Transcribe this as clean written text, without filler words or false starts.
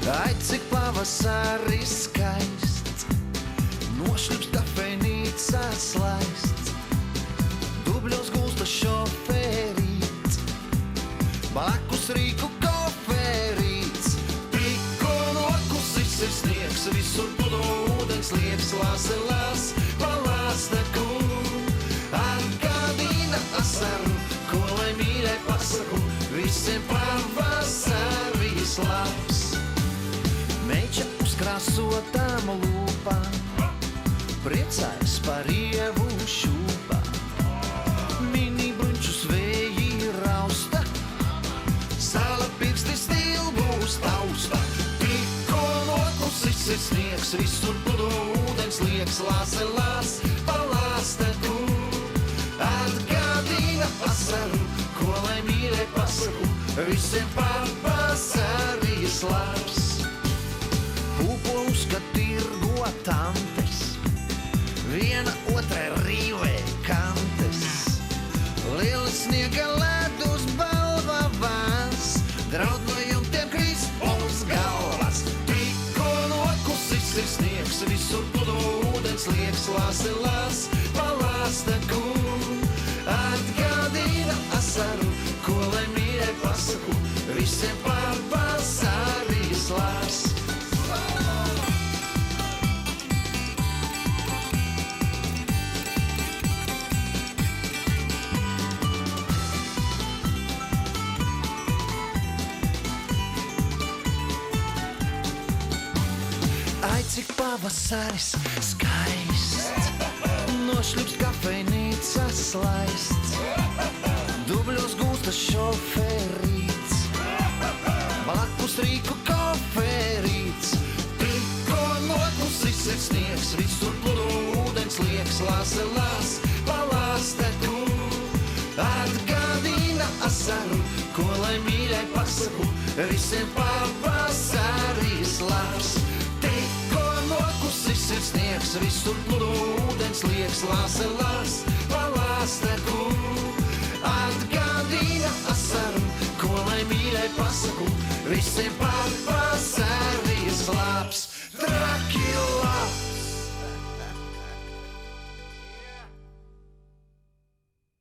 Ai, cik pavasaris skaists, nošļups kafejnīcā slaists, dubļos gulsta šoferīts, blakus rīku koferīts. Tikko nokusis ir sniegs, visur pudo ūdens liekas, lāselās pa lāsteku. Atgādina asaru, ko lai mīļai pasaku, visiem pavasaris labs. Meiča uzkrāsotām lūpām, priecājas par ievu šūpām. Mini bruņčus vēji rausta, sāla pirksti stilbūs tausta. Tikko nokusis ir sniegs, visur pudo ūdens liekas, lāselās pa lāsteku. Atgādina asaru, ko lai mīļai pasaku, visiem pavasaris labs. Pūpolus, kad tirgo tantes, viena otrai rīvē kantes. Lieli sniega ledus balvavās, draud no jumtiem krīs uz galvas. Tikko nokusis ir sniegs, visur pudo ūdens liekas, lāselās pa lāsteku. Atgādina asaru, ko lai mīļai pasaku, visiem pavasaris labs. Ai, cik pavasaris skaists, nošļups kafejnīcā slaists, dubļos gulsta šoferīts, blakus rīku koferīts. Tikko nokusis ir sniegs, visur pudo ūdens liekas, lāselās pa lāsteku. Atgādina asaru, ko lai mīļai pasaku, visiem pavasaris labs. Tikko nokusis ir sniegs, visur pudo ūdens liekas, lāselās pa lāsteku. Atgādina asaru, ko lai mīļai pasaku, visiem pavasaris labs.